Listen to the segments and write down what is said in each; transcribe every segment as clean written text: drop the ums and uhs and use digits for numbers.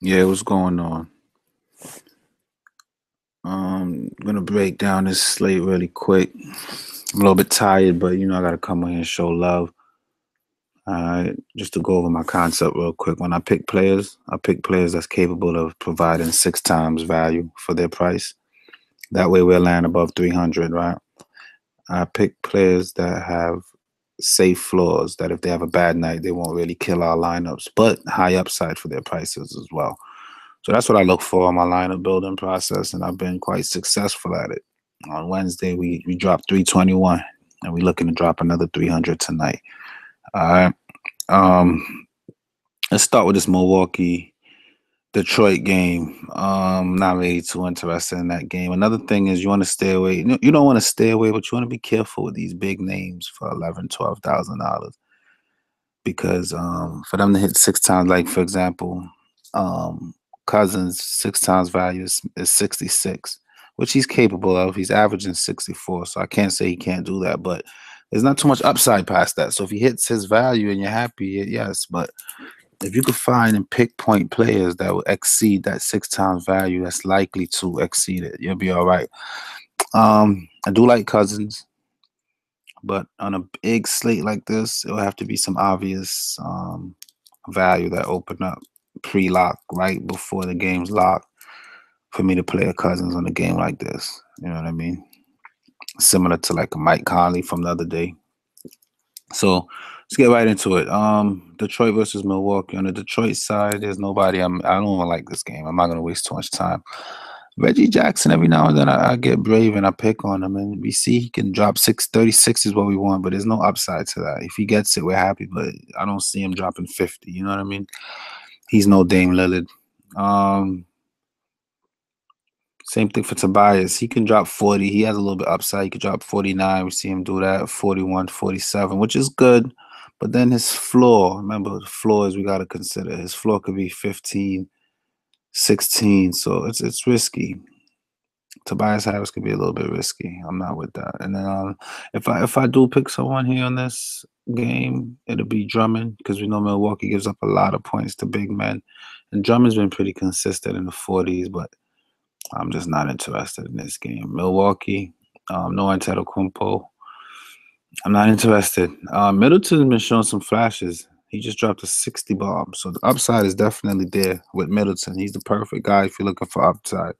Yeah, what's going on? Gonna break down this slate really quick. I'm a little bit tired, but I gotta come on here and show love. Just to go over my concept real quick. When I pick players that's capable of providing six times value for their price. That way we'll land above 300, right? I pick players that have safe floors, that if they have a bad night, they won't really kill our lineups, but high upside for their prices as well. So that's what I look for in my lineup building process, and I've been quite successful at it. On Wednesday, we dropped 321, and we're looking to drop another 300 tonight. All right. Um, let's start with this Milwaukee Detroit game. Not really too interested in that game. Another thing is you want to stay away. You don't want to stay away, but you want to be careful with these big names for 11, $12,000 because for them to hit six times, like for example, um, Cousins six times value is 66, which he's capable of. He's averaging 64, so I can't say he can't do that, but there's not too much upside past that. So if he hits his value and you're happy, yes, but if you could find and pick point players that will exceed that six times value, that's likely to exceed it. You'll be all right. I do like Cousins, but on a big slate like this, it'll have to be some obvious value that open up pre-lock right before the game's locked for me to play a Cousins on a game like this. You know what I mean? Similar to like a Mike Conley from the other day. So let's get right into it. Detroit versus Milwaukee. On the Detroit side, there's nobody. I don't even like this game. I'm not gonna waste too much time. Reggie Jackson, every now and then I get brave and I pick on him, and we see he can drop 636 is what we want, but there's no upside to that. If he gets it, we're happy, but I don't see him dropping 50. You know what I mean? He's no Dame Lillard. Um, Same thing for Tobias. He can drop 40. He has a little bit upside. He could drop 49. We see him do that, 41, 47, which is good. But then his floor, remember, the floors we got to consider. His floor could be 15, 16. So it's risky. Tobias Harris could be a little bit risky. I'm not with that. And then if I do pick someone here on this game, it'll be Drummond because we know Milwaukee gives up a lot of points to big men. And Drummond's been pretty consistent in the 40s, but I'm just not interested in this game. Milwaukee, no Antetokounmpo. I'm not interested. Middleton's been showing some flashes. He just dropped a 60 bomb. So the upside is definitely there with Middleton. He's the perfect guy if you're looking for upside.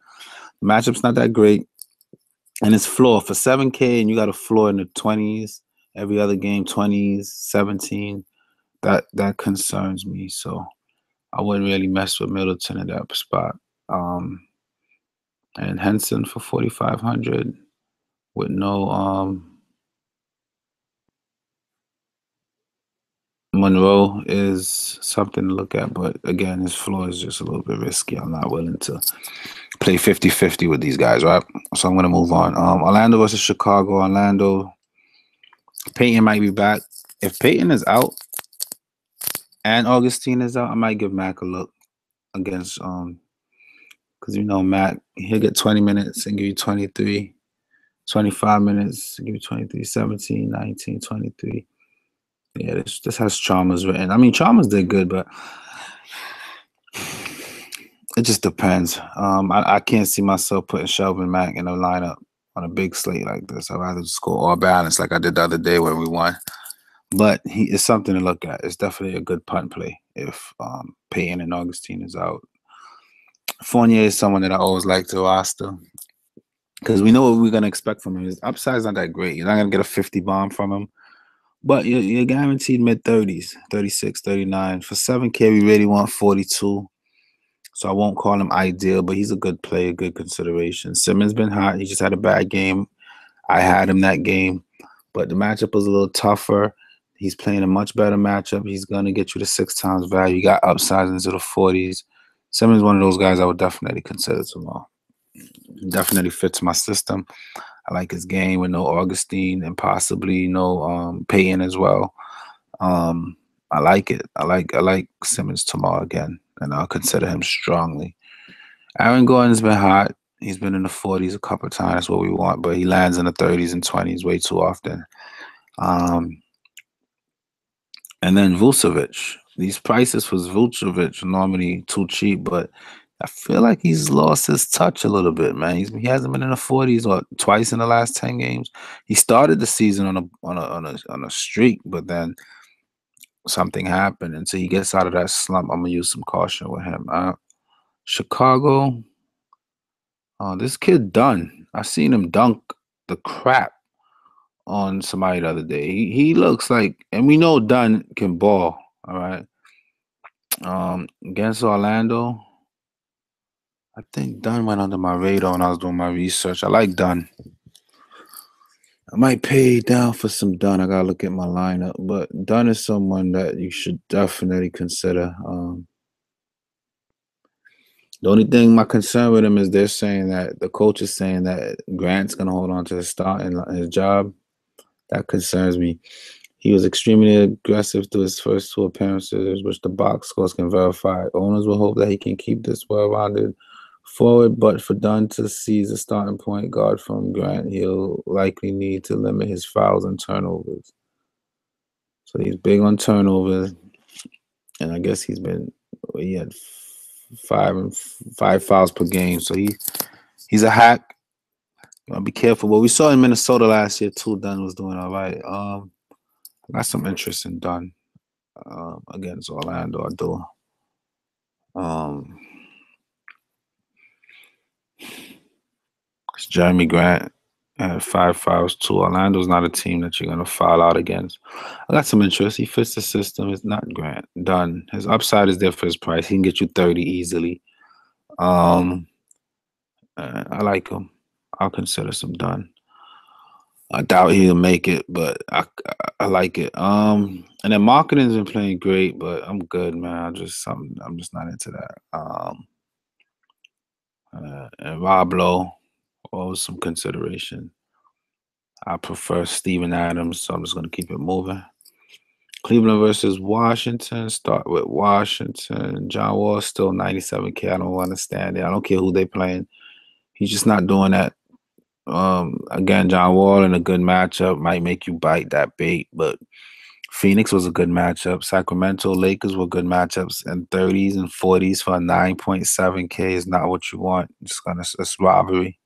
The matchup's not that great. And it's floor for 7K, and you got a floor in the 20s. Every other game, 20s, 17. That concerns me. So I wouldn't really mess with Middleton in that spot. And Henson for 4,500 with no Monroe is something to look at, but again, his floor is just a little bit risky. I'm not willing to play 50-50 with these guys, right? So I'm going to move on. Orlando versus Chicago. Orlando, Peyton might be back. If Peyton is out and Augustine is out, I might give Mac a look against because Mac, he'll get 20 minutes and give you 23, 25 minutes, give you 23, 17, 19, 23. Yeah, this has Chalmers written. I mean, Chalmers did good, but it just depends. I can't see myself putting Shelvin Mack in a lineup on a big slate like this. I'd rather just go all balance like I did the other day when we won. But it's something to look at. It's definitely a good punt play if Peyton and Augustine is out. Fournier is someone that I always like to roster because we know what we're going to expect from him. His upside is not that great. You're not going to get a 50 bomb from him. But you're guaranteed mid-30s, 36, 39. For 7K, we really want 42. So I won't call him ideal, but he's a good player, good consideration. Simmons been hot. He just had a bad game. I had him that game. But the matchup was a little tougher. He's playing a much better matchup. He's going to get you the six times value. You got upsides into the 40s. Simmons is one of those guys I would definitely consider tomorrow. Definitely fits my system. I like his game with no Augustine and possibly no Payton as well. I like it. I like Simmons tomorrow again, and I'll consider him strongly. Aaron Gordon's been hot. He's been in the 40s a couple of times. That's what we want, but he lands in the 30s and 20s way too often. And then Vucevic. these prices for Vucevic are normally too cheap, but I feel like he's lost his touch a little bit, man. He hasn't been in the 40s or twice in the last 10 games. He started the season on a streak, but then something happened. Until he gets out of that slump, I'm gonna use some caution with him. Chicago, this kid Dunn. I seen him dunk the crap on somebody the other day. He looks like, and we know Dunn can ball. All right. Against Orlando, I think Dunn went under my radar when I was doing my research. I like Dunn. I might pay down for some Dunn. I gotta look at my lineup, but Dunn is someone that you should definitely consider. The only thing my concern with him is they're saying that the coach is saying that Grant's gonna hold on to his start and his job. That concerns me. He was extremely aggressive through his first two appearances, which the box scores can verify. Owners will hope that he can keep this well-rounded forward, but for Dunn to seize a starting point guard from Grant, he'll likely need to limit his fouls and turnovers. So he's big on turnovers, and I guess he had five fouls per game. So he's a hack. Be careful. But we saw in Minnesota last year too. Dunn was doing all right. I got some interest in Dunn against Orlando. I do. Jeremy Grant had 5 fouls too. Orlando's not a team that you're gonna foul out against. I got some interest. He fits the system. It's not Grant. Dunn. His upside is there for his price. He can get you 30 easily. I like him. I'll consider some Dunn. I doubt he'll make it, but I like it. And then marketing's been playing great, but I'm good, man. I'm just not into that. And Rob Lowe, always some consideration. I prefer Steven Adams, so I'm just gonna keep it moving. Cleveland versus Washington. Start with Washington. John Wall still 97K. I don't understand it. I don't care who they playing. He's just not doing that. Again, John Wall in a good matchup might make you bite that bait, but Phoenix was a good matchup. Sacramento Lakers were good matchups, and 30s and 40s for a 9.7K is not what you want. It's robbery.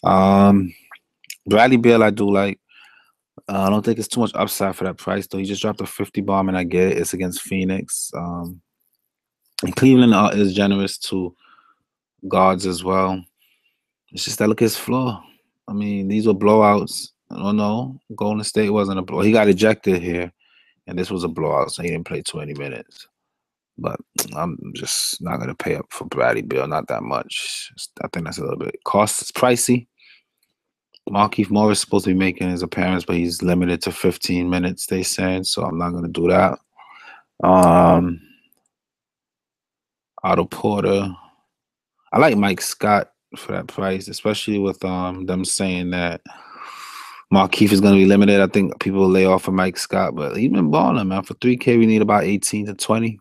Bradley Beal, I do like. I don't think it's too much upside for that price, though. He just dropped a 50 bomb, and I get it. It's against Phoenix. And Cleveland is generous to guards as well. It's just that look at his floor. I mean, these were blowouts. I don't know. Golden State wasn't a blow. He got ejected here, and this was a blowout, so he didn't play 20 minutes. But I'm just not going to pay up for Bradley Beal, not that much. I think that's a little bit cost. It's pricey. Markieff Morris is supposed to be making his appearance, but he's limited to 15 minutes, they saying, so I'm not going to do that. Otto Porter. I like Mike Scott for that price, especially with them saying that Markieff is going to be limited. I think people will lay off of Mike Scott, but he's been balling, man. For 3K, we need about 18 to 20.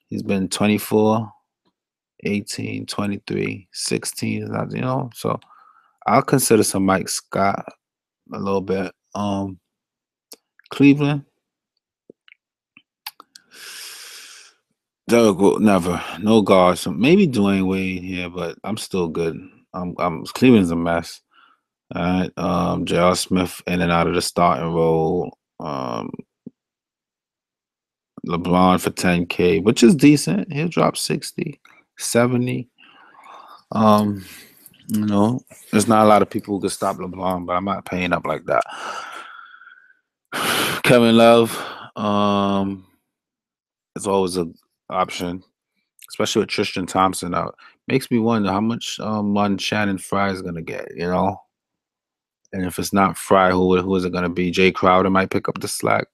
He's been 24, 18, 23, 16, so I'll consider some Mike Scott a little bit. Cleveland. Derek will never. No guards. So maybe Dwayne Wade here, but I'm still good. Cleveland's a mess. All right. J.R. Smith in and out of the starting role. LeBron for 10K, which is decent. He'll drop 60, 70. There's not a lot of people who could stop LeBron, but I'm not paying up like that. Kevin Love, is always an option, especially with Tristan Thompson out. Makes me wonder how much money Shannon Fry is gonna get, And if it's not Fry, who is it gonna be? Jay Crowder might pick up the slack.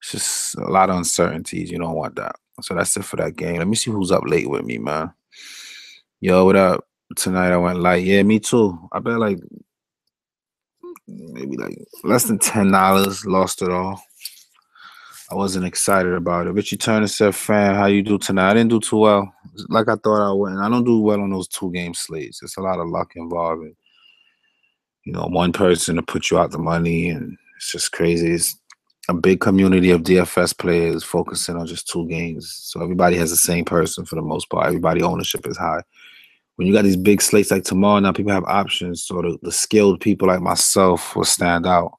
It's just a lot of uncertainties. You don't want that. So that's it for that game. Let me see who's up late with me, man. Yo, what up? Tonight I went light. Yeah, me too. I bet maybe less than $10. Lost it all. I wasn't excited about it. Richie Turner said, "Fam, how you do tonight?" I didn't do too well, like I thought I would. And I don't do well on those 2-game slates. It's a lot of luck involved. One person to put you out the money, and it's just crazy. a big community of DFS players focusing on just 2 games. So everybody has the same person for the most part. Everybody ownership is high. When you got these big slates like tomorrow, now people have options. So the skilled people like myself will stand out.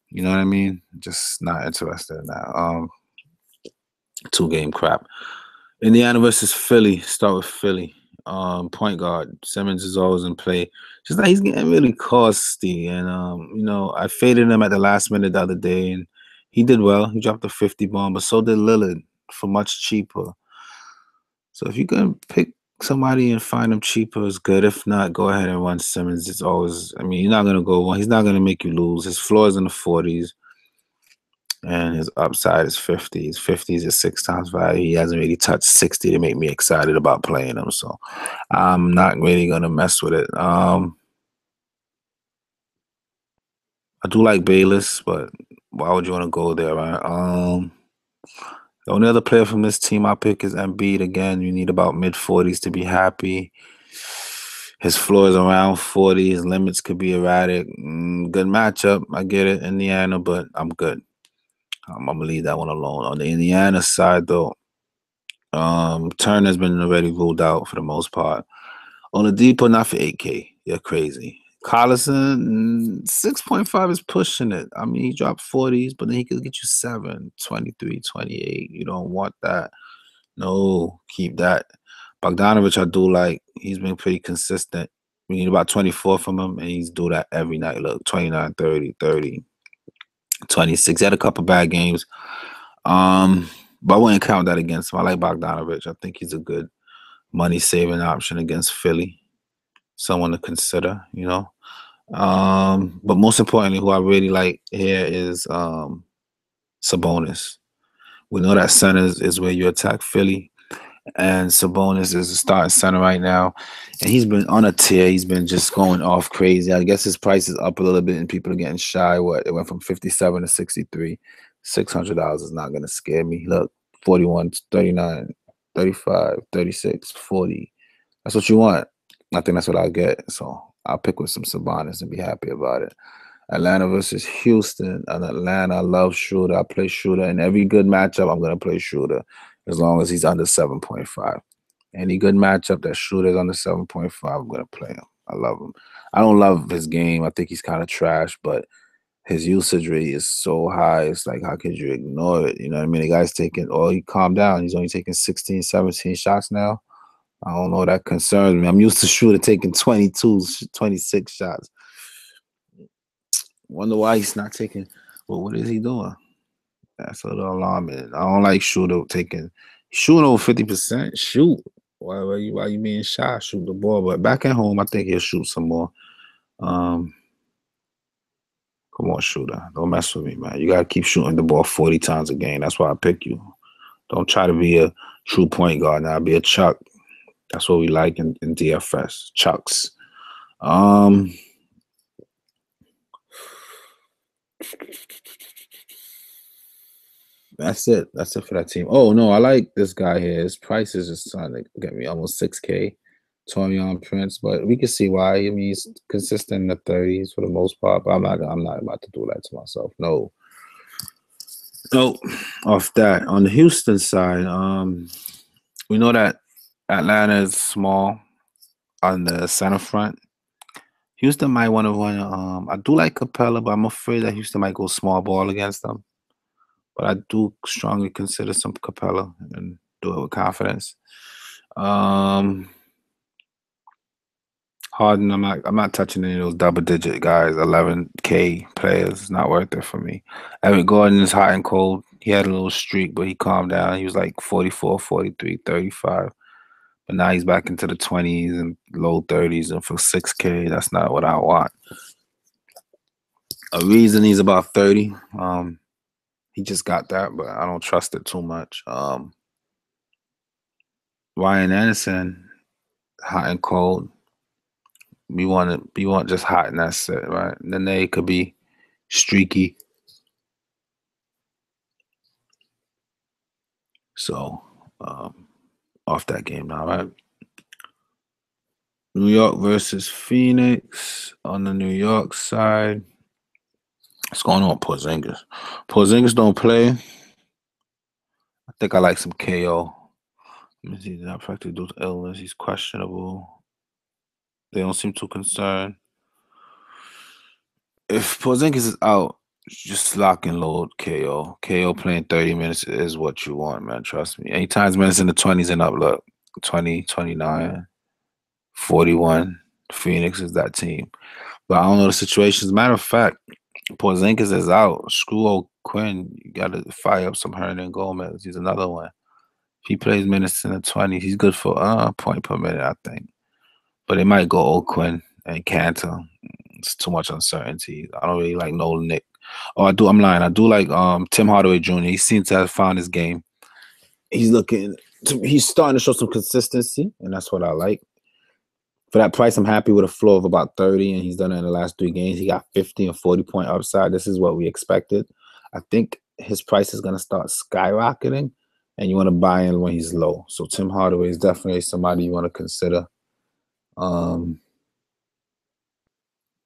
You know what I mean? Just not interested in that. 2 game crap. Indiana versus Philly. Start with Philly. Point guard. Simmons is always in play. Just like he's getting really costly. And I faded him at the last minute the other day, and he did well. He dropped a 50 bomb, but so did Lillard for much cheaper. So if you can pick somebody and find them cheaper, is good. If not, go ahead and run Simmons. It's always, you're not gonna go one. He's not gonna make you lose. His floor is in the 40s, and his upside is 50s. 50s is 6 times value. He hasn't really touched 60 to make me excited about playing him. So I'm not really gonna mess with it. I do like Bayless, but why would you want to go there, right? The only other player from this team I pick is Embiid. Again, you need about mid-40s to be happy. His floor is around 40. His limits could be erratic. Good matchup. I get it, Indiana, but I'm good. I'm going to leave that one alone. On the Indiana side, though, Turner's been already ruled out for the most part. Oladipo, not for 8K. You're crazy. Collison, 6.5 is pushing it. He dropped 40s, but then he could get you 7, 23, 28. You don't want that. No, keep that. Bogdanovich, I do like. He's been pretty consistent. We need about 24 from him, and he's do that every night. Look, 29, 30, 30, 26. He had a couple bad games. But I wouldn't count that against him. I like Bogdanovich. I think he's a good money-saving option against Philly. Someone to consider, But most importantly, who I really like here is Sabonis. We know that center is where you attack Philly. And Sabonis is the starting center right now. And he's been on a tear. He's been just going off crazy. I guess his price is up a little bit and people are getting shy. It went from 57 to 63. $600 is not going to scare me. Look, 41, 39, 35, 36, 40. That's what you want. I think that's what I'll get. So I'll pick with some Sabonis and be happy about it. Atlanta versus Houston. And Atlanta, I love Shooter. I play Shooter. In every good matchup, I'm going to play Shooter as long as he's under 7.5. Any good matchup that Shooter's under 7.5, I'm going to play him. I love him. I don't love his game. I think he's kind of trash, but his usage rate is so high. It's like, how could you ignore it? You know what I mean? The guy's taking, he calmed down. He's only taking 16, 17 shots now. I don't know. That concerns me. I'm used to Shooter taking 22, 26 shots. Wonder why he's not taking. Well, what is he doing? That's a little alarming. I don't like Shooter shooting over 50%. Shoot. Why you being shy? Shoot the ball. But back at home, I think he'll shoot some more. Come on, Shooter. Don't mess with me, man. You gotta keep shooting the ball 40 times a game. That's why I pick you. Don't try to be a true point guard now. Be a Chuck. That's what we like in DFS. Chucks. That's it. That's it for that team. Oh, no, I like this guy here. His price is just trying to get me almost 6K. Torian Prince, but we can see why. He's consistent in the 30s for the most part, but I'm not about to do that to myself. No. Off that. On the Houston side, we know that Atlanta is small on the center front. Houston might want to run. I do like Capella, but I'm afraid that Houston might go small ball against them. But I do strongly consider some Capella and do it with confidence. Harden, I'm not touching any of those double-digit guys, 11K players. It's not worth it for me. Eric Gordon is hot and cold. He had a little streak, but he calmed down. He was like 44, 43, 35. But now he's back into the 20s and low 30s. And for 6K, that's not what I want. A reason he's about 30. He just got that, but I don't trust it too much. Ryan Anderson, hot and cold. We want just hot and that's it, right? And then they could be streaky. So, off that game now, right? New York versus Phoenix. On the New York side, What's going on, Porzingis? Porzingis don't play. I think I like some KO. Let me see. Not practically due to illness. He's questionable. They don't seem too concerned. If Porzingis is out, just lock and load KO. KO playing 30 minutes is what you want, man. Trust me. Anytime minutes in the 20s and up, look, 20, 29, 41. Phoenix is that team. But I don't know the situations. Matter of fact, Porzingis is out. Screw old Quinn. You got to fire up some Hernan Gomez. He's another one. If he plays minutes in the 20s, he's good for a point per minute, I think. But it might go old Quinn and Cantor. It's too much uncertainty. I don't really like Nolan Nick. Oh, I do. I'm lying. I do like Tim Hardaway Jr. He seems to have found his game. He's starting to show some consistency, and that's what I like. For that price, I'm happy with a floor of about 30, and he's done it in the last 3 games. He got 50 and 40-point upside. This is what we expected. I think his price is going to start skyrocketing, and you want to buy in when he's low. So Tim Hardaway is definitely somebody you want to consider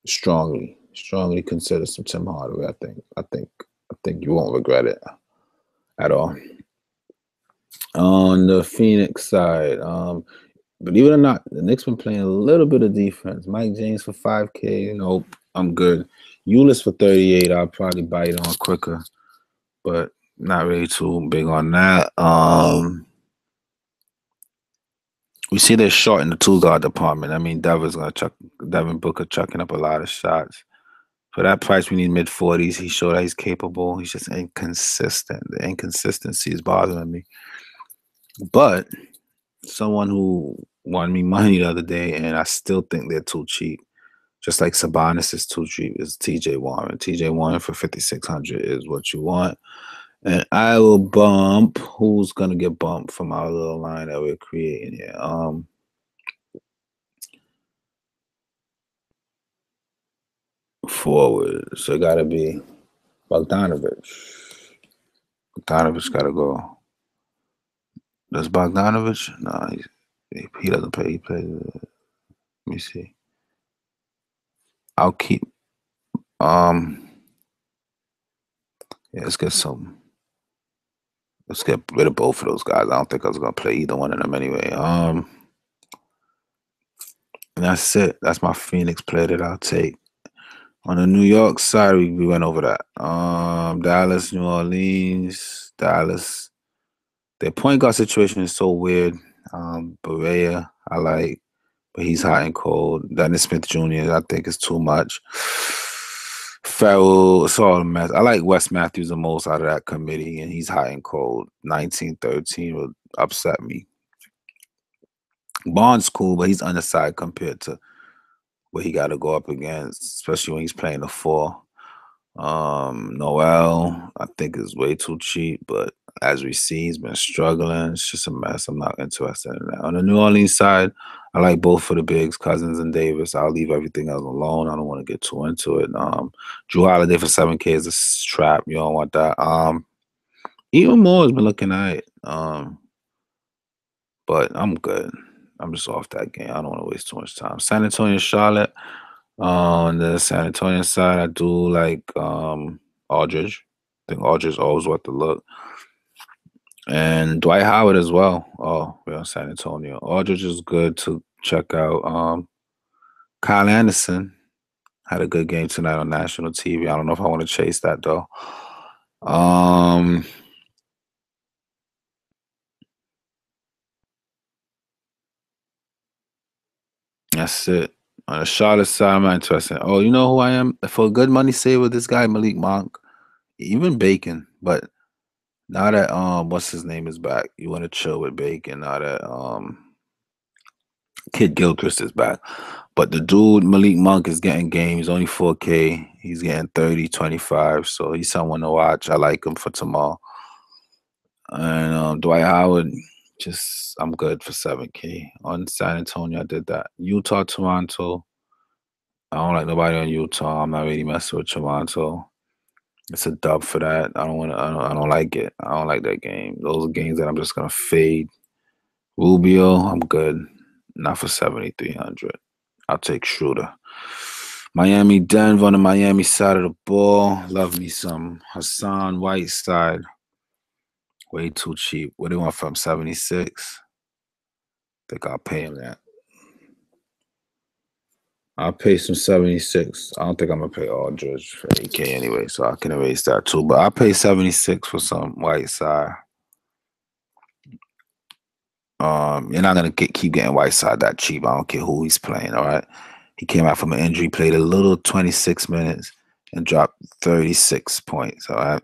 strongly consider some Tim Hardaway. I think you won't regret it at all. On the Phoenix side, believe it or not, the Knicks been playing a little bit of defense. Mike James for 5K. Nope, I'm good. Ulis for 38. I'll probably bite it on quicker, but not really too big on that. We see they're short in the 2-guard department. I mean, Devin Booker chucking up a lot of shots. For that price, we need mid-40s. He showed that he's capable. He's just inconsistent. The inconsistency is bothering me. But someone who won me money the other day, and I still think they're too cheap, just like Sabonis is too cheap, is TJ Warren. TJ Warren for 5,600 is what you want. And I will bump. Who's gonna get bumped from our little line that we're creating here? Forward. So it gotta be Bogdanovich. Bogdanovich gotta go. Does Bogdanovich? No, he doesn't play. He plays. Let me see. I'll keep. Yeah, let's get some. Let's get rid of both of those guys. I don't think I was gonna play either one of them anyway. And that's it. That's my Phoenix player that I'll take. On the New York side, we went over that. Dallas, New Orleans, Dallas. Their point guard situation is so weird. Barea, I like, but he's hot and cold. Dennis Smith Jr., I think is too much. Farrell, it's all a mess. I like Wes Matthews the most out of that committee, and he's hot and cold. 19-13 would upset me. Bond's cool, but he's undersized compared to what he got to go up against, especially when he's playing the 4. Noel, I think, is way too cheap, but as we see, he's been struggling. It's just a mess. I'm not interested in that. On the New Orleans side, I like both for the bigs, Cousins and Davis. I'll leave everything else alone. I don't want to get too into it. Drew Holiday for 7K is a trap. You don't want that. Even more has been looking at it. But I'm good. I'm just off that game. I don't want to waste too much time. San Antonio, Charlotte. On the San Antonio side, I do like Aldridge. I think Aldridge is always worth the look. And Dwight Howard as well. Oh, we're on San Antonio. Aldridge is good to check out. Kyle Anderson had a good game tonight on national TV. I don't know if I want to chase that though. That's it. On the Charlotte side, I'm not interested. Oh, you know who I am? For a good money saver, this guy Malik Monk, even Bacon, but now that what's his name is back, you want to chill with Bacon. Now that Kid Gilchrist is back, but the dude Malik Monk is getting game. He's only 4K. He's getting 30, 25, so he's someone to watch. I like him for tomorrow. And Dwight Howard, I'm good for 7K. On San Antonio, I did that. Utah, Toronto. I don't like nobody on Utah. I'm not really messing with Toronto. It's a dub for that. I don't like it. I don't like that game. Those are games that I'm just gonna fade. Rubio, I'm good. Not for 7,300. I'll take Schroeder. Miami, Denver on the Miami side of the ball. Love me some Hassan Whiteside. Way too cheap. What do you want from 76? Think I'll pay him that. I'll pay some 76. I don't think I'm gonna pay all George for 8K anyway, so I can erase that too. But I'll pay 76 for some Whiteside. You're not gonna keep getting Whiteside that cheap. I don't care who he's playing. All right, he came out from an injury, played a little 26 minutes, and dropped 36 points. All right,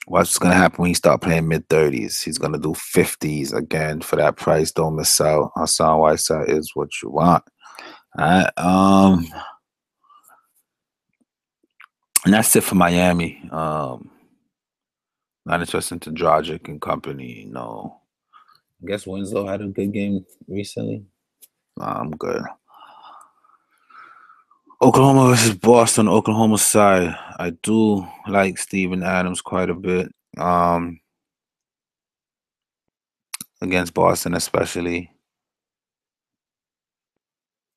what's gonna happen when he start playing mid 30s? He's gonna do 50s again for that price. Don't miss out. Hassan Whiteside is what you want. All right. And that's it for Miami. Not interested to Dragic and company. No. I guess Winslow had a good game recently. Nah, I'm good. Oklahoma versus Boston. Oklahoma side. I do like Steven Adams quite a bit. Against Boston especially.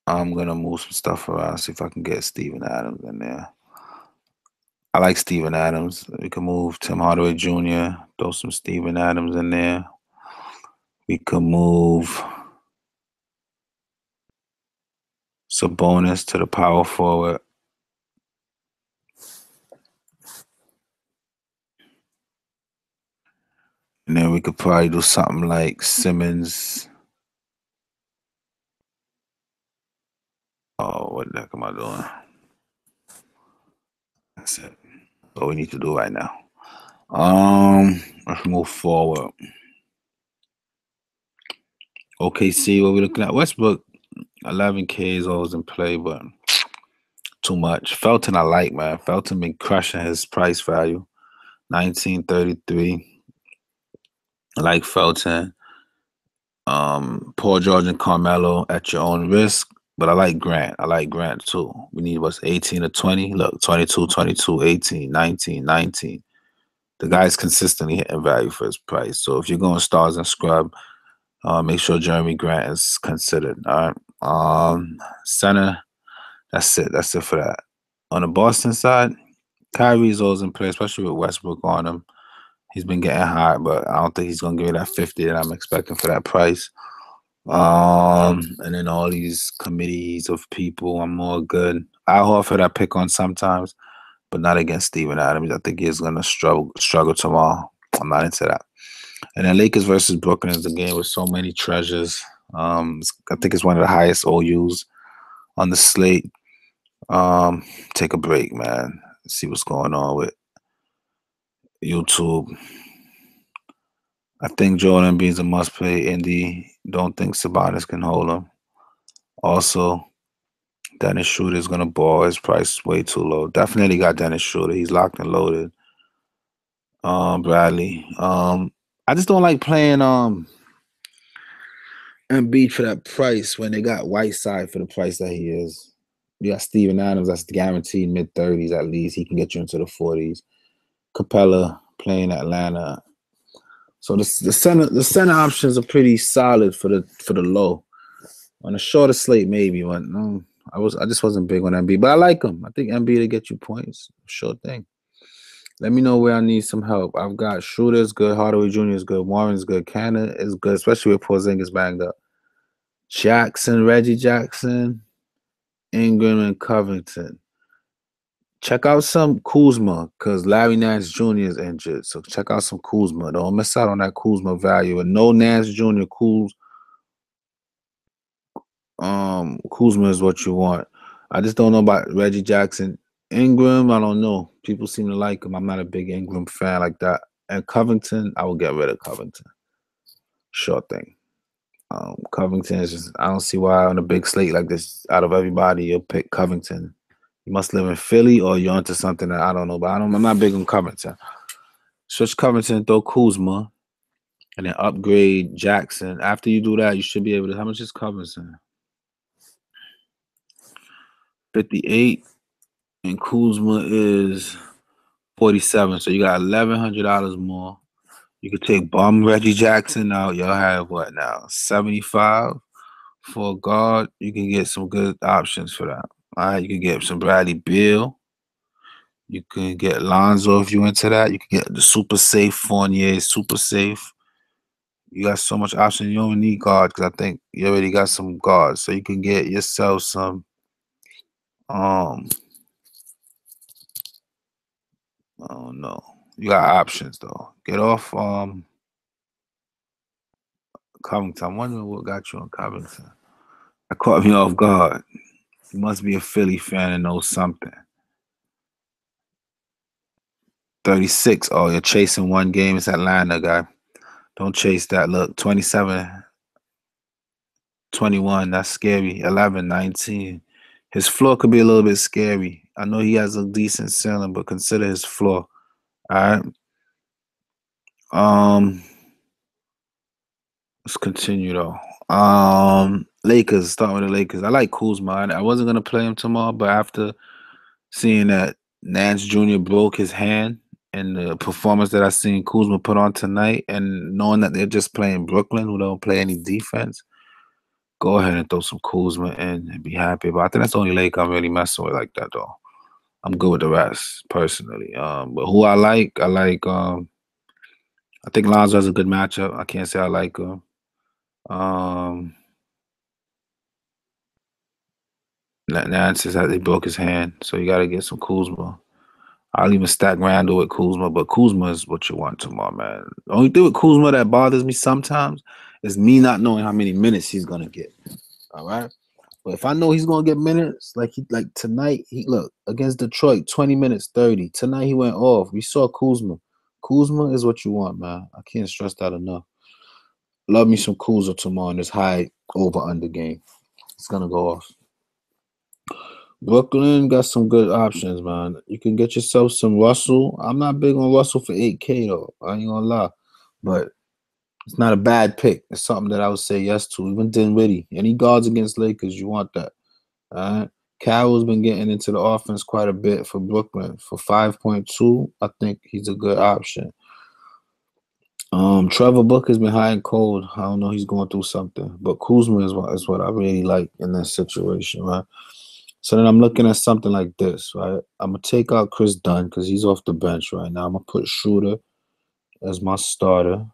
I'm gonna move some stuff around, see if I can get Steven Adams in there. I like Steven Adams. We can move Tim Hardaway Jr., throw some Steven Adams in there. We could move Sabonis to the power forward. And then we could probably do something like Simmons. Oh, what the heck am I doing? That's it. What we need to do right now. Let's move forward. OKC, what we looking at? Westbrook, 11K is always in play, but too much. Felton, I like, man. Felton been crushing his price value. 1933. I like Felton. Paul George and Carmelo at your own risk. But I like Grant. I like Grant too. We need what's 18 to 20. Look, 22, 22, 18, 19, 19. The guy's consistently hitting value for his price. So if you're going stars and scrub, make sure Jeremy Grant is considered. All right. Center. That's it. That's it for that. On the Boston side, Kyrie's always in play, especially with Westbrook on him. He's been getting hot, but I don't think he's gonna give me that 50 that I'm expecting for that price. And then all these committees of people, I'm more good. Al Horford I pick on sometimes, but not against Steven Adams. I think he's gonna struggle tomorrow. I'm not into that. And then Lakers versus Brooklyn is a game with so many treasures. I think it's one of the highest OUs on the slate. Take a break, man. See what's going on with YouTube. I think Joel Embiid's a must-play. Indy. Don't think Sabonis can hold him. Also, Dennis Schroeder is gonna ball. His price is way too low. Definitely got Dennis Schroeder. He's locked and loaded. Bradley. I just don't like playing Embiid for that price when they got Whiteside for the price that he is. You got Steven Adams. That's guaranteed mid-30s at least. He can get you into the 40s. Capella playing Atlanta. So the center options are pretty solid for the low. On a shorter slate, maybe, but no, I just wasn't big on Embiid, but I like him. I think Embiid to get you points. Sure thing. Let me know where I need some help. I've got Schroeder's good, Hardaway Jr. is good, Warren's good, Cannon is good, especially with Porzingis banged up. Jackson, Reggie Jackson, Ingram, and Covington. Check out some Kuzma because Larry Nance Jr. is injured. So check out some Kuzma. Don't miss out on that Kuzma value. And no Nance Jr. Kuzma is what you want. I just don't know about Reggie Jackson. Ingram, I don't know. People seem to like him. I'm not a big Ingram fan like that. And Covington, I will get rid of Covington. Sure thing. Covington is just, I don't see why on a big slate like this, out of everybody, you'll pick Covington. You must live in Philly or you're onto something that I don't know, but I'm not big on Covington. Switch Covington, throw Kuzma, and then upgrade Jackson. After you do that, you should be able to. How much is Covington? 58, and Kuzma is 47. So you got $1,100 more. You could take bum Reggie Jackson out. Y'all have what now? 75 for a guard. You can get some good options for that. All right, you can get some Bradley Beal. You can get Lonzo if you into that. You can get the super safe Fournier, super safe. You got so much option. You don't need guard because I think you already got some guards. So you can get yourself some I don't know. You got options though. Get off Covington. I'm wondering what got you on Covington. I caught me off guard. You must be a Philly fan and know something. 36. Oh, you're chasing one game. It's Atlanta, guy. Don't chase that. Look, 27, 21. That's scary. 11, 19. His floor could be a little bit scary. I know he has a decent ceiling, but consider his floor. All right. Let's continue though. Lakers. Start with the Lakers. I like Kuzma. I wasn't gonna play him tomorrow, but after seeing that Nance Jr. broke his hand and the performance that I seen Kuzma put on tonight, and knowing that they're just playing Brooklyn, who don't play any defense, go ahead and throw some Kuzma in and be happy. But I think that's the only Laker I'm really messing with like that though. I'm good with the rest personally. But who I think Lonzo has a good matchup. I can't say I like him. Nance says that he broke his hand, so you got to get some Kuzma. I'll even stack Randall with Kuzma, but Kuzma is what you want tomorrow, man. The only thing with Kuzma that bothers me sometimes is me not knowing how many minutes he's gonna get. All right, but if I know he's gonna get minutes, like tonight, he look against Detroit, 20 minutes, 30. Tonight he went off. We saw Kuzma. Kuzma is what you want, man. I can't stress that enough. Love me some Kuzma tomorrow in this high over under game. It's gonna go off. Brooklyn got some good options, man. You can get yourself some Russell. I'm not big on Russell for 8K though. I ain't gonna lie, but it's not a bad pick. It's something that I would say yes to. Even Dinwiddie, any guards against Lakers, you want that. All right. Carroll's been getting into the offense quite a bit for Brooklyn. For 5.2, I think he's a good option. Trevor Booker's been high and cold. I don't know, he's going through something. But Kuzma is what I really like in this situation, right? So then I'm looking at something like this, right? I'm going to take out Chris Dunn because he's off the bench right now. I'm going to put Schroeder as my starter.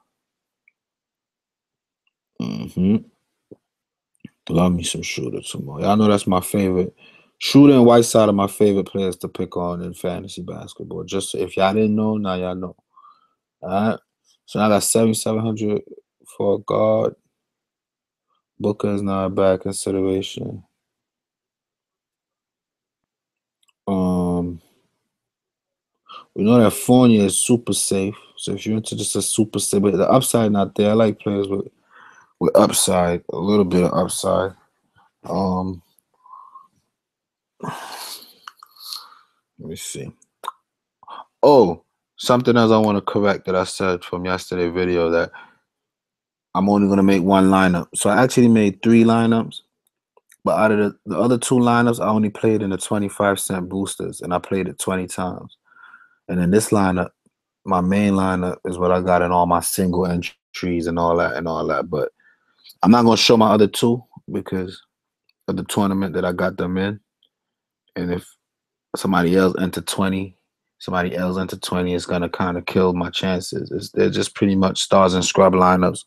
Love me some Schroeder tomorrow. Y'all know that's my favorite. Schroeder and Whiteside are my favorite players to pick on in fantasy basketball. Just so if y'all didn't know, now y'all know. All right? So now I got 7,700 for a guard. Booker is not a bad consideration. We know that Fournier is super safe. So if you're into just a super safe, but the upside not there. I like players with upside, a little bit of upside. Let me see. Oh, something else I want to correct that I said from yesterday's video, that I'm only going to make one lineup. So I actually made 3 lineups, but out of the other 2 lineups, I only played in the 25-cent boosters, and I played it 20 times. And in this lineup, my main lineup is what I got in all my single entries and all that. But I'm not going to show my other 2 because of the tournament that I got them in. And if somebody else entered 20, it's going to kind of kill my chances. They're just pretty much stars and scrub lineups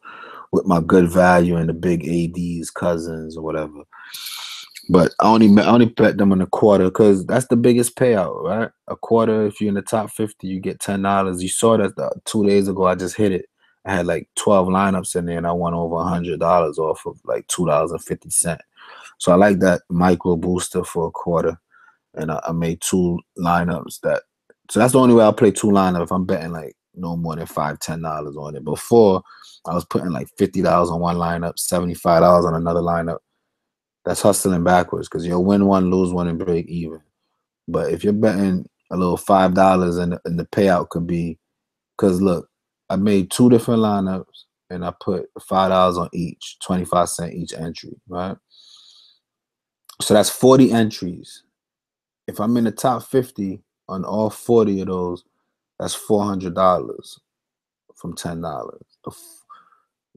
with my good value and the big ADs, Cousins, or whatever. But I only bet them in a quarter because that's the biggest payout, right? A quarter, if you're in the top 50, you get $10. You saw that 2 days ago, I just hit it. I had like 12 lineups in there, and I won over $100 off of like $2.50. So I like that micro booster for a quarter. And I made 2 lineups so that's the only way I'll play 2 lineups if I'm betting like no more than $5-10 on it. Before, I was putting like $50 on one lineup, $75 on another lineup. That's hustling backwards because you'll win one, lose one, and break even. But if you're betting a little $5 and the payout could be, because look, I made 2 different lineups and I put $5 on each, 25-cent each entry, right? So that's 40 entries. If I'm in the top 50 on all 40 of those, that's $400 from $10.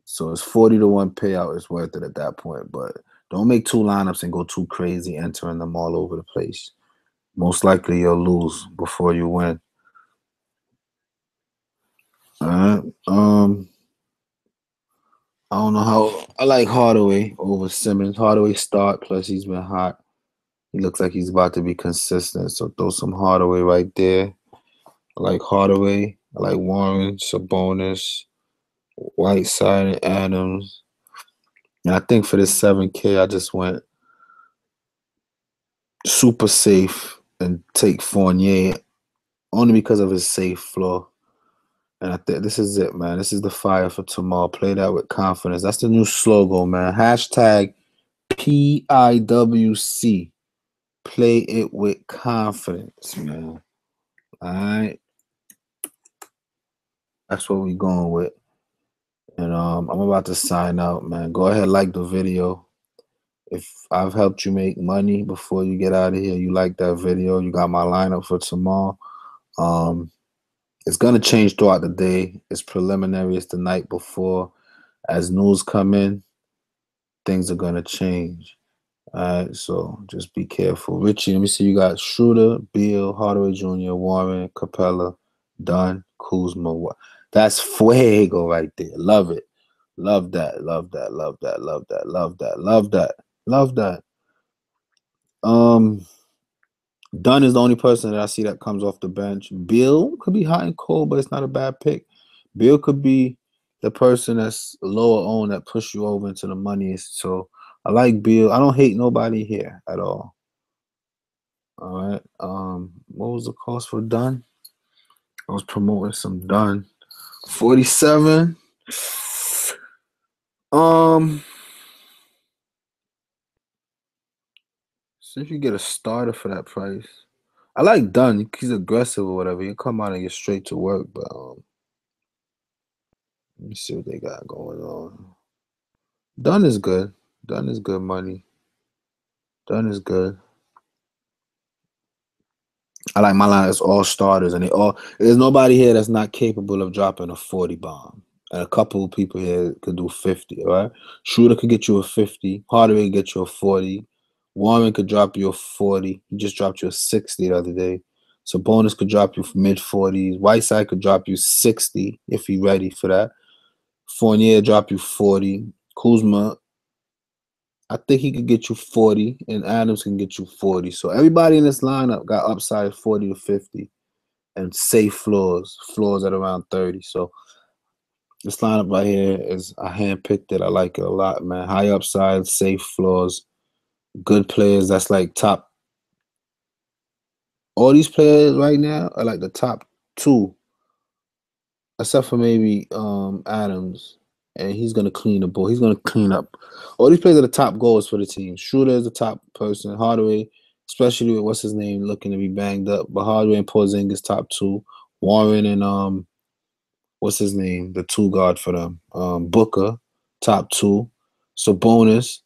So it's 40 to 1 payout is worth it at that point. But Don't make two lineups and go too crazy, entering them all over the place. Most likely you'll lose before you win. All right. I don't know how. I like Hardaway over Simmons. Hardaway start, plus he's been hot. He looks like he's about to be consistent. So throw some Hardaway right there. I like Hardaway. I like Warren, Sabonis, Whiteside, and Adams. And I think for this 7K, I just went super safe and take Fournier only because of his safe floor. And I think this is it, man. This is the fire for tomorrow. Play that with confidence. That's the new slogan, man. Hashtag PIWC. Play it with confidence, man. All right. That's what we going with. And I'm about to sign out, man. Go ahead, like the video. If I've helped you make money before you get out of here, you like that video, you got my lineup for tomorrow. It's going to change throughout the day. It's preliminary. It's the night before. As news come in, things are going to change. All right, so just be careful. Richie, let me see. You got Schroeder, Beal, Hardaway Jr., Warren, Capella, Dunn, Kuzma. That's fuego right there. Love it. Love that. Love that. Love that. Love that. Love that. Love that. Love that. Dunn is the only person that I see that comes off the bench. Beal could be hot and cold, but it's not a bad pick. Beal could be the person that's lower owned that push you over into the money. So I like Beal. I don't hate nobody here at all. All right. What was the cost for Dunn? I was promoting some Dunn. 47. See if you get a starter for that price. I like Dunn. He's aggressive or whatever. He'll come out and get straight to work, but let me see what they got going on. Dunn is good. Dunn is good money. Dunn is good. I like my line as all starters, and there's nobody here that's not capable of dropping a 40 bomb. And a couple of people here could do 50, all right? Schroeder could get you a 50. Hardaway could get you a 40. Warren could drop you a 40. He just dropped you a 60 the other day. Sabonis could drop you mid-40s. Whiteside could drop you 60 if you're ready for that. Fournier drop you 40. Kuzma, I think he could get you 40, and Adams can get you 40. So everybody in this lineup got upside 40 to 50 and safe floors at around 30. So this lineup right here is, I handpicked it. I like it a lot, man. High upside, safe floors, good players. That's like top. All these players right now are like the top two, except for maybe Adams, and he's gonna clean the ball. He's gonna clean up. All these players are the top goals for the team. Schroeder is the top person. Hardaway, especially with what's his name, looking to be banged up. But Hardaway and Porzingis top two. Warren and what's his name, the two guard for them, Booker, top two. Sabonis,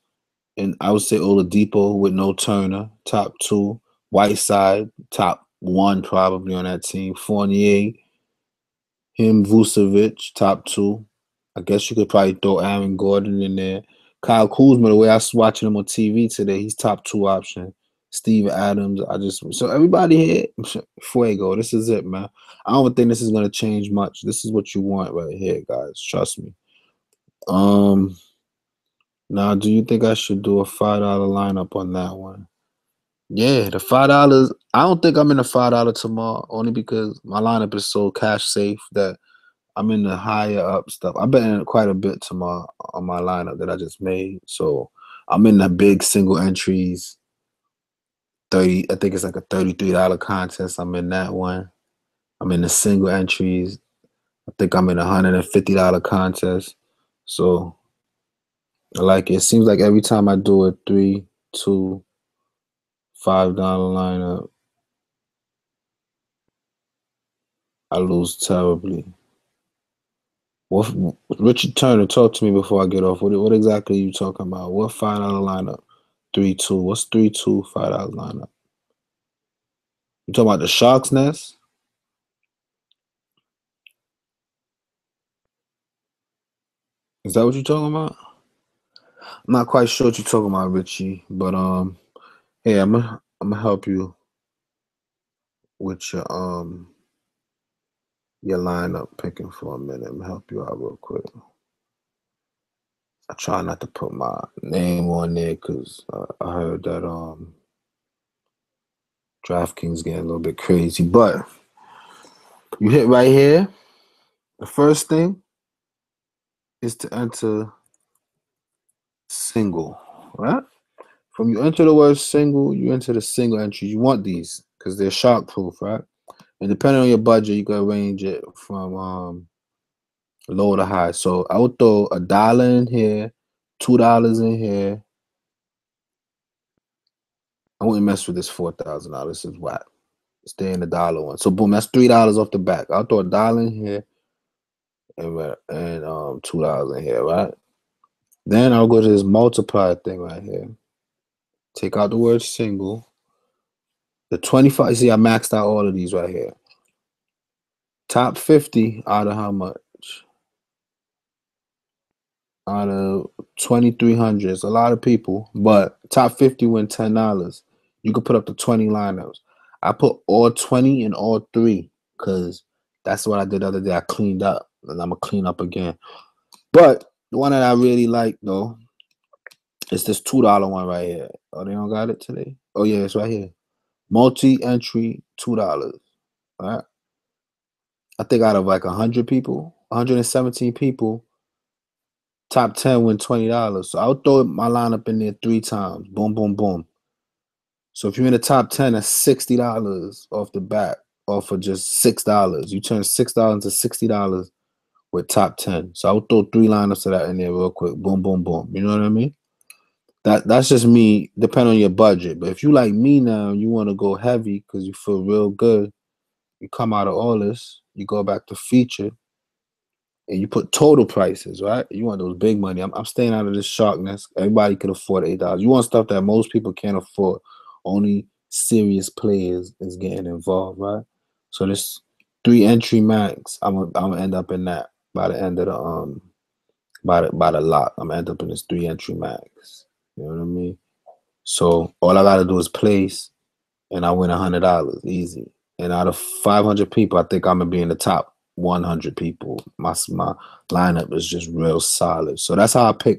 and I would say Oladipo with no Turner, top two. Whiteside, top one probably on that team. Fournier, him, Vucevic, top two. I guess you could probably throw Aaron Gordon in there. Kyle Kuzma, the way I was watching him on TV today, he's top two option. Steve Adams, so everybody here, fuego. This is it, man. I don't think this is gonna change much. This is what you want right here, guys. Trust me. Now, do you think I should do a $5 lineup on that one? Yeah, the $5. I don't think I'm in the $5 tomorrow, only because my lineup is so cash safe that I'm in the higher up stuff. I bet in quite a bit tomorrow on my lineup that I just made. So I'm in the big single entries. 30, I think it's like a $33 contest. I'm in that one. I'm in the single entries. I think I'm in a $150 contest. So I like it. It seems like every time I do a $3, $2, $5 lineup, I lose terribly. What, Richard Turner, talk to me before I get off. What exactly are you talking about? What $5 lineup? 3-2. What's 3-2 $5 lineup? You talking about the Sharks Nest? Is that what you're talking about? I'm not quite sure what you're talking about, Richie, but hey, I'm gonna help you with your lineup picking for a minute. I'm gonna help you out real quick. I try not to put my name on there because I heard that Draftkings getting a little bit crazy. But you hit right here. The first thing is to enter single, right? From you enter the word single, you enter the single entry. You want these because they're shock proof, right? And depending on your budget, you can arrange it from low to high. So I would throw $1 in here, $2 in here. I wouldn't mess with this $4,000. This is whack. Stay in the dollar one. So boom, that's $3 off the back. I'll throw $1 in here and $2 in here, right? Then I'll go to this multiplier thing right here. Take out the word single. The 25, see, I maxed out all of these right here. Top 50 out of how much? Out of 2,300. It's a lot of people, but top 50 win $10. You could put up to 20 lineups. I put all 20 and all 3 because that's what I did the other day. I cleaned up, and I'm going to clean up again. But the one that I really like, though, is this $2 one right here. Oh, they don't got it today? Oh, yeah, it's right here. Multi-entry, $2. All right. I think out of like 100 people, 117 people, top 10 win $20. So I'll throw my lineup in there 3 times. Boom, boom, boom. So if you're in the top 10, that's $60 off the bat, off of just $6. You turn $6 into $60 with top 10. So I'll throw 3 lineups of that in there real quick. Boom, boom, boom. You know what I mean? That's just me, depending on your budget. But if you like me now, you want to go heavy because you feel real good, you come out of all this, you go back to feature, and you put total prices, right? You want those big money. I'm staying out of this sharkness. Everybody can afford $8. You want stuff that most people can't afford. Only serious players is getting involved, right? So this 3 entry max, I'm gonna end up in that by the end of the by the lot. I'm gonna end up in this 3 entry max. You know what I mean? So all I gotta do is place, and I win $100 easy. And out of 500 people, I think I'm gonna be in the top 100 people. My lineup is just real solid. So that's how I pick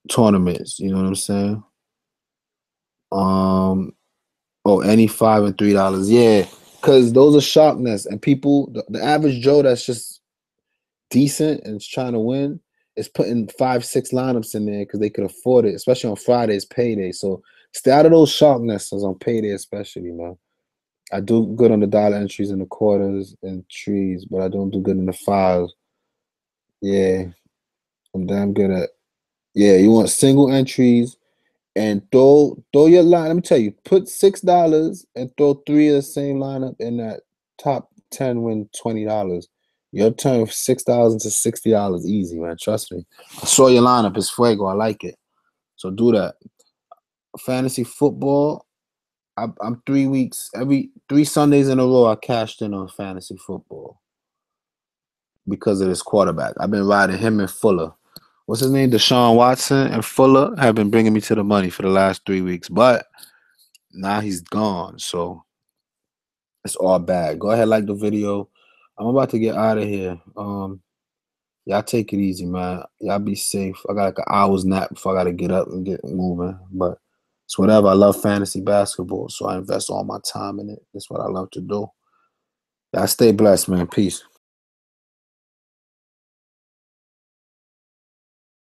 tournaments. You know what I'm saying? Any $5 and $3. Yeah, because those are sharpness, and people, the average Joe that's just decent and is trying to win is putting 5, 6 lineups in there because they could afford it, especially on Fridays, payday. So stay out of those sharpnesses on payday, especially, man. I do good on the dollar entries and the quarters and trees, but I don't do good in the 5s. Yeah, I'm damn good at. Yeah, you want single entries and throw your line. Let me tell you, put $6 and throw 3 of the same lineup in that top 10 win $20. Your turn from $6 to $60 easy, man. Trust me. I saw your lineup. It's fuego. I like it. So do that. Fantasy football. I'm 3 weeks, every 3 Sundays in a row, I cashed in on fantasy football because of this quarterback. I've been riding him and Fuller. What's his name? Deshaun Watson and Fuller have been bringing me to the money for the last 3 weeks, but now he's gone. So it's all bad. Go ahead, like the video. I'm about to get out of here. Y'all take it easy, man. Y'all be safe. I got like an hour's nap before I got to get up and get moving, but it's whatever. I love fantasy basketball, so I invest all my time in it. That's what I love to do. Y'all stay blessed, man. Peace.